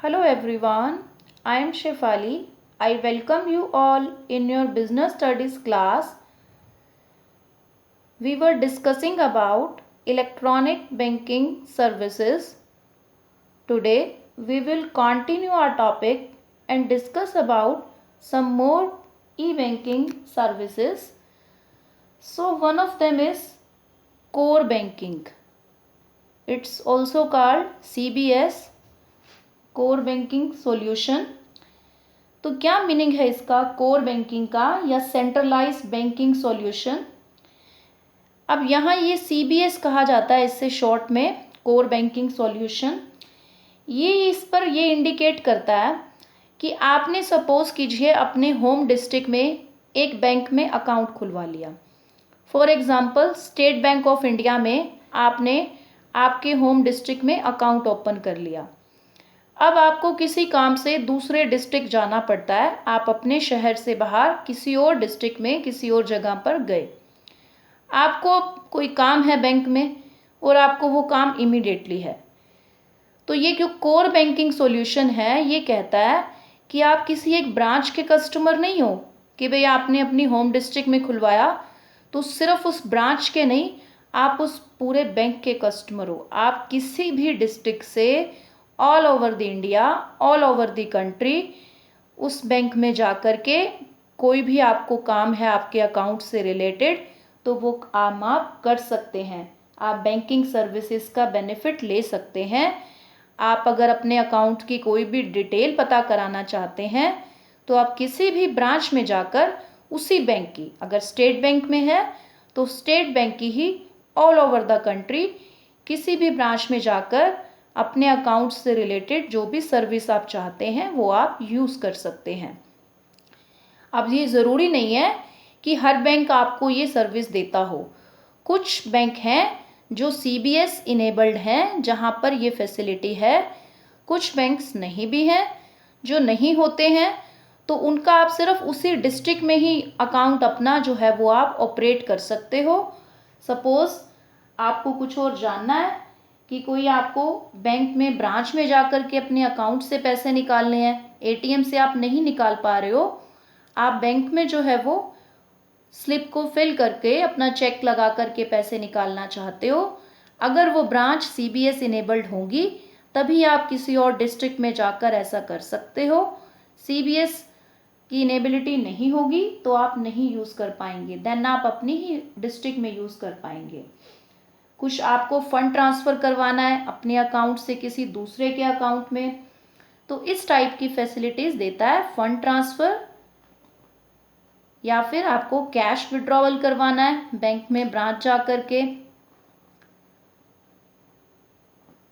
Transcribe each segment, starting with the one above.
Hello everyone, I am Shefali. I welcome you all in your business studies class. We were discussing about electronic banking services. Today we will continue our topic and discuss about some more e-banking services. So one of them is core banking. It's also called CBS, core banking solution. तो क्या meaning है इसका core banking का या centralised banking solution. अब यहाँ ये CBS कहा जाता है, इससे शॉर्ट में कोर बैंकिंग सॉल्यूशन। ये इस पर ये इंडिकेट करता है कि आपने सपोज कीजिए अपने होम डिस्ट्रिक्ट में एक बैंक में अकाउंट खुलवा लिया। For example state bank of India में आपने आपके होम डिस्ट्रिक्ट में अकाउंट ओपन कर लिया। अब आपको किसी काम से दूसरे डिस्ट्रिक्ट जाना पड़ता है, आप अपने शहर से बाहर किसी और डिस्ट्रिक्ट में किसी और जगह पर गए। आपको कोई काम है बैंक में और आपको वो काम इमीडिएटली है। तो ये जो कोर बैंकिंग सॉल्यूशन है ये कहता है कि आप किसी एक ब्रांच के कस्टमर नहीं हो कि भाई आपने अपनी होम डिस्ट्रिक्ट में खुलवाया तो सिर्फ उस ब्रांच के नहीं, आप उस पूरे बैंक के कस्टमर हो। आप किसी भी डिस्ट्रिक्ट से all over the India, all over the country उस बैंक में जा कर के कोई भी आपको काम है आपके अकाउंट से रिलेटेड तो वो काम आप कर सकते हैं। आप बैंकिंग सर्विसेज का बेनिफिट ले सकते हैं। आप अगर अपने अकाउंट की कोई भी डिटेल पता कराना चाहते हैं तो आप किसी भी ब्रांच में जाकर उसी बैंक की, अगर स्टेट बैंक में है तो स्टेट बैंक की ही ऑल ओवर द कंट्री किसी भी ब्रांच में जाकर अपने अकाउंट से रिलेटेड जो भी सर्विस आप चाहते हैं वो आप यूज़ कर सकते हैं। अब ये ज़रूरी नहीं है कि हर बैंक आपको ये सर्विस देता हो। कुछ बैंक हैं जो CBS इनेबल्ड हैं जहाँ पर ये फैसिलिटी है। कुछ बैंक्स नहीं भी हैं, जो नहीं होते हैं तो उनका आप सिर्फ उसी डिस्ट्रिक्ट में ही अकाउंट अपना जो है वो आप ऑपरेट कर सकते हो। सपोज़ आपको कुछ और जानना है कि कोई आपको बैंक में ब्रांच में जाकर के अपने अकाउंट से पैसे निकालने हैं, ATM से आप नहीं निकाल पा रहे हो, आप बैंक में जो है वो स्लिप को फिल करके अपना चेक लगा करके पैसे निकालना चाहते हो। अगर वो ब्रांच CBS इनेबल्ड होगी तभी आप किसी और डिस्ट्रिक्ट में जाकर ऐसा कर सकते हो। CBS की इनेबिलिटी नहीं होगी तो आप नहीं यूज़ कर पाएंगे, देन आप अपनी ही डिस्ट्रिक्ट में यूज़ कर पाएंगे। कुछ आपको फंड ट्रांसफ़र करवाना है अपने अकाउंट से किसी दूसरे के अकाउंट में तो इस टाइप की फैसिलिटीज़ देता है फंड ट्रांसफ़र। या फिर आपको कैश विड्रॉवल करवाना है बैंक में ब्रांच जा कर के,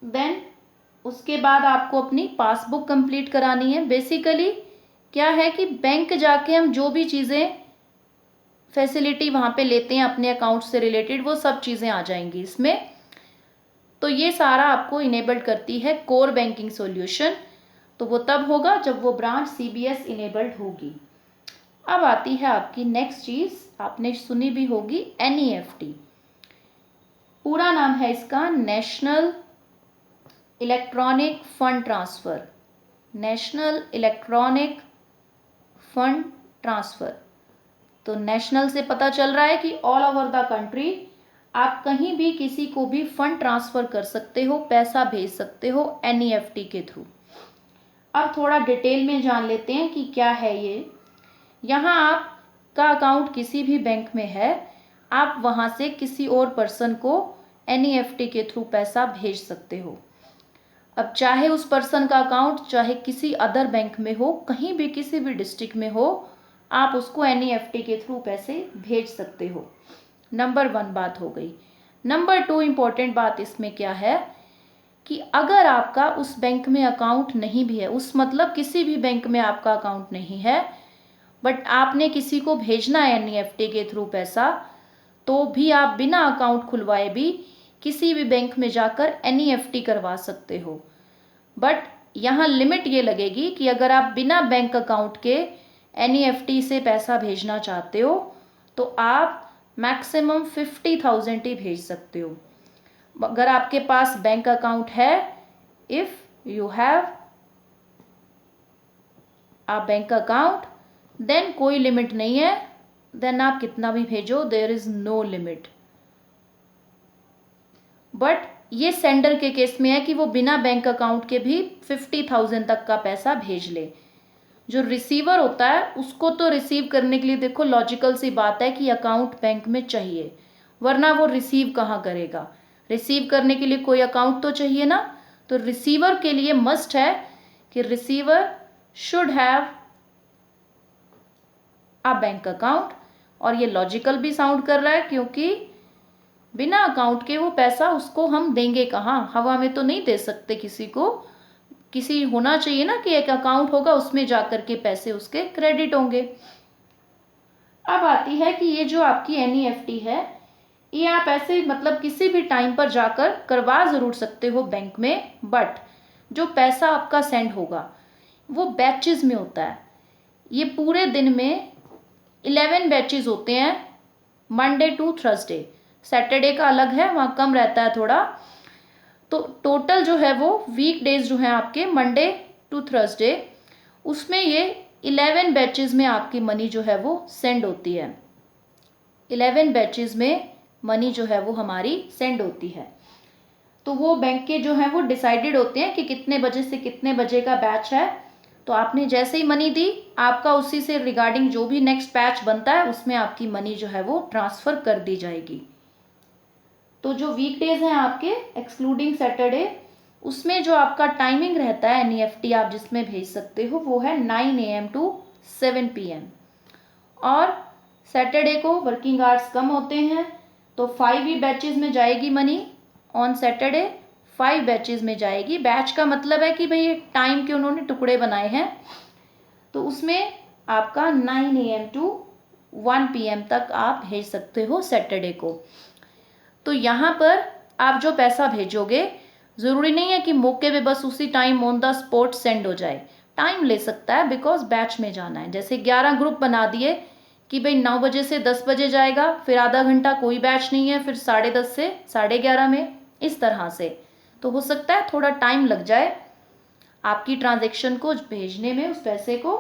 देन उसके बाद आपको अपनी पासबुक कंप्लीट करानी है। बेसिकली क्या है कि बैंक जाके हम जो भी चीज़ें फैसिलिटी वहाँ पे लेते हैं अपने अकाउंट से रिलेटेड वो सब चीज़ें आ जाएंगी इसमें। तो ये सारा आपको इनेबल्ड करती है कोर बैंकिंग सॉल्यूशन। तो वो तब होगा जब वो ब्रांच CBS इनेबल्ड होगी। अब आती है आपकी नेक्स्ट चीज़, आपने सुनी भी होगी NEFT। पूरा नाम है इसका national electronic fund transfer. National electronic fund transfer. तो नेशनल से पता चल रहा है कि ऑल ओवर द कंट्री आप कहीं भी किसी को भी फंड ट्रांसफ़र कर सकते हो, पैसा भेज सकते हो NEFT के थ्रू। अब थोड़ा डिटेल में जान लेते हैं कि क्या है ये। यहाँ आपका अकाउंट किसी भी बैंक में है, आप वहाँ से किसी और पर्सन को NEFT के थ्रू पैसा भेज सकते हो। अब चाहे उस पर्सन का अकाउंट चाहे किसी अदर बैंक में हो, कहीं भी किसी भी डिस्ट्रिक्ट में हो, आप उसको NEFT के थ्रू पैसे भेज सकते हो। नंबर 1 बात हो गई। नंबर 2 इम्पॉर्टेंट बात इसमें क्या है कि अगर आपका उस बैंक में अकाउंट नहीं भी है, उस मतलब किसी भी बैंक में आपका अकाउंट नहीं है बट आपने किसी को भेजना है NEFT के थ्रू पैसा, तो भी आप बिना अकाउंट खुलवाए भी किसी भी बैंक में जाकर NEFT करवा सकते हो। बट यहाँ लिमिट ये लगेगी कि अगर आप बिना बैंक अकाउंट के NEFT से पैसा भेजना चाहते हो तो आप मैक्सिमम 50,000 ही भेज सकते हो। अगर आपके पास बैंक अकाउंट है, if you have a bank account, then कोई लिमिट नहीं है, देन आप कितना भी भेजो, there is no limit. But ये सेंडर के केस में है कि वो बिना बैंक अकाउंट के भी 50,000 तक का पैसा भेज ले। जो रिसीवर होता है उसको तो रिसीव करने के लिए देखो लॉजिकल सी बात है कि अकाउंट बैंक में चाहिए, वरना वो रिसीव कहाँ करेगा। रिसीव करने के लिए कोई अकाउंट तो चाहिए ना। तो रिसीवर के लिए मस्ट है कि receiver should have a bank account. और ये लॉजिकल भी साउंड कर रहा है क्योंकि बिना अकाउंट के वो पैसा उसको हम देंगे कहाँ, हवा में तो नहीं दे सकते किसी को। किसी होना चाहिए ना कि एक अकाउंट होगा, उसमें जाकर के पैसे उसके क्रेडिट होंगे। अब आती है कि ये जो आपकी एनईएफटी है, ये आप ऐसे मतलब किसी भी टाइम पर जाकर करवा ज़रूर सकते हो बैंक में, बट जो पैसा आपका सेंड होगा वो बैचेस में होता है। ये पूरे दिन में 11 बैचेस होते हैं, मंडे टू थर्सडे। सैटरडे का अलग है, वहाँ कम रहता है थोड़ा। तो टोटल जो है वो वीक डेज जो हैं आपके मंडे टू थर्सडे, उसमें ये 11 बैचेस में आपकी मनी जो है वो सेंड होती है। 11 बैचेस में मनी जो है वो हमारी सेंड होती है। तो वो बैंक के जो हैं वो डिसाइडेड होते हैं कि कितने बजे से कितने बजे का बैच है। तो आपने जैसे ही मनी दी, आपका उसी से रिगार्डिंग जो भी नेक्स्ट बैच बनता है उसमें आपकी मनी जो है वो ट्रांसफ़र कर दी जाएगी। तो जो वीकडेज हैं आपके एक्सक्लूडिंग सैटरडे, उसमें जो आपका टाइमिंग रहता है एनईएफटी आप जिसमें भेज सकते हो वो है 9 AM टू 7 PM। और सैटरडे को वर्किंग आवर्स कम होते हैं, तो 5 ही बैचेज में जाएगी मनी ऑन सैटरडे। 5 बैचेज में जाएगी। बैच का मतलब है कि भाई टाइम के उन्होंने टुकड़े बनाए हैं, तो उसमें आपका 9 AM टू 1 PM तक आप भेज सकते हो सैटरडे को। तो यहाँ पर आप जो पैसा भेजोगे, ज़रूरी नहीं है कि मौके पे बस उसी time on the spot send हो जाए, टाइम ले सकता है बिकॉज बैच में जाना है। जैसे 11 ग्रुप बना दिए कि भाई 9 बजे से 10 बजे जाएगा, फिर आधा घंटा कोई बैच नहीं है, फिर 10:30 से 11:30 में, इस तरह से। तो हो सकता है थोड़ा टाइम लग जाए आपकी ट्रांजेक्शन को भेजने में उस पैसे को,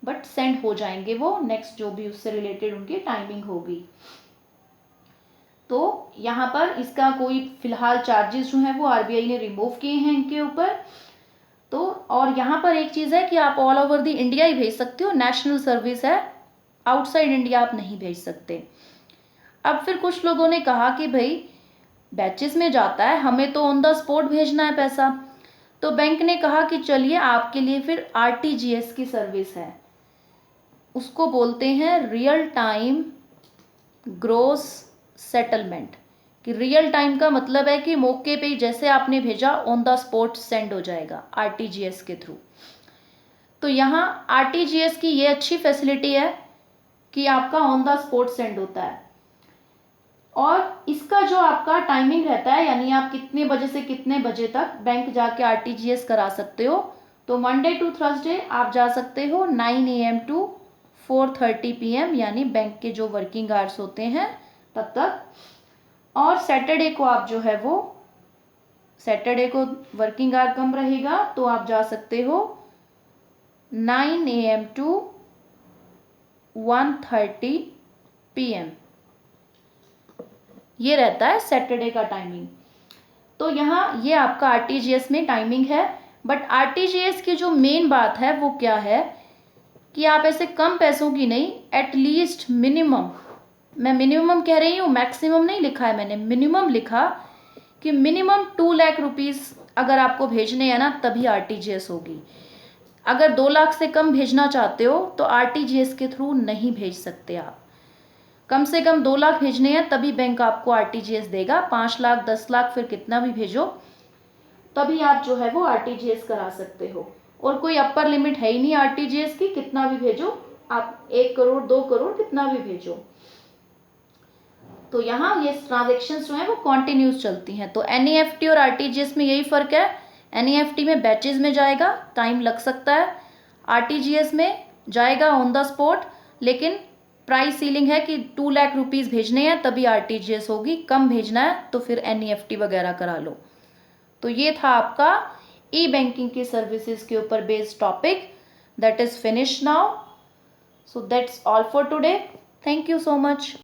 बट सेंड हो जाएंगे वो नेक्स्ट जो भी उससे रिलेटेड उनकी टाइमिंग होगी। तो यहाँ पर इसका कोई फिलहाल चार्जेस जो हैं वो आरबीआई ने रिमूव किए हैं इनके ऊपर। तो और यहाँ पर एक चीज़ है कि आप ऑल ओवर दी इंडिया ही भेज सकते हो, नेशनल सर्विस है, आउटसाइड इंडिया आप नहीं भेज सकते। अब फिर कुछ लोगों ने कहा कि भाई बैचेस में जाता है, हमें तो ऑन द स्पॉट भेजना है पैसा। तो बैंक ने कहा कि चलिए आपके लिए फिर आरटीजीएस की सर्विस है, उसको बोलते हैं रियल टाइम ग्रोस सेटलमेंट। कि रियल टाइम का मतलब है कि मौके पे जैसे आपने भेजा ऑन द स्पॉट सेंड हो जाएगा आरटीजीएस के थ्रू। तो यहाँ आरटीजीएस की ये अच्छी फैसिलिटी है कि आपका ऑन द स्पॉट सेंड होता है। और इसका जो आपका टाइमिंग रहता है, यानी आप कितने बजे से कितने बजे तक बैंक जाके आरटीजीएस करा सकते हो। तो मंडे टू थर्सडे आप जा सकते हो 9 AM टू 4:30 PM, यानी बैंक के जो वर्किंग आवर्स होते हैं तब तक। और सैटरडे को आप जो है वो, सैटरडे को वर्किंग आवर कम रहेगा, तो आप जा सकते हो 9 AM टू 1:30 PM, ये रहता है सैटरडे का टाइमिंग। तो यहाँ ये आपका आरटीजीएस में टाइमिंग है। बट आरटीजीएस की जो मेन बात है वो क्या है कि आप ऐसे कम पैसों की नहीं, एटलीस्ट मिनिमम, मैं मिनिमम कह रही हूँ, मैक्सिमम नहीं लिखा है मैंने, मिनिमम लिखा कि मिनिमम 2 लाख रुपीज़ अगर आपको भेजने हैं ना तभी आरटीजीएस होगी। अगर 2 लाख से कम भेजना चाहते हो तो आरटीजीएस के थ्रू नहीं भेज सकते आप। कम से कम 2 लाख भेजने हैं तभी बैंक आपको आरटीजीएस देगा। 5 लाख 10 लाख फिर कितना भी भेजो तभी आप जो है वो आरटीजीएस करा सकते हो। और कोई अपर लिमिट है ही नहीं आरटीजीएस की, कितना भी भेजो आप, 1 करोड़ 2 करोड़ कितना भी भेजो। तो यहाँ ये ट्रांजेक्शन्स जो हैं वो कॉन्टिन्यूस चलती हैं। तो एनईएफटी और आरटीजीएस में यही फ़र्क है, एनईएफटी में बैचेज में जाएगा, टाइम लग सकता है, आरटीजीएस में जाएगा ऑन द स्पॉट, लेकिन प्राइस सीलिंग है कि 2 लाख रुपीज़ भेजने हैं तभी आरटीजीएस होगी, कम भेजना है तो फिर एनईएफटी वगैरह करा लो। तो ये था आपका ई बैंकिंग की सर्विसेज के ऊपर based topic. that is finished now. So that's all for today. Thank you so much.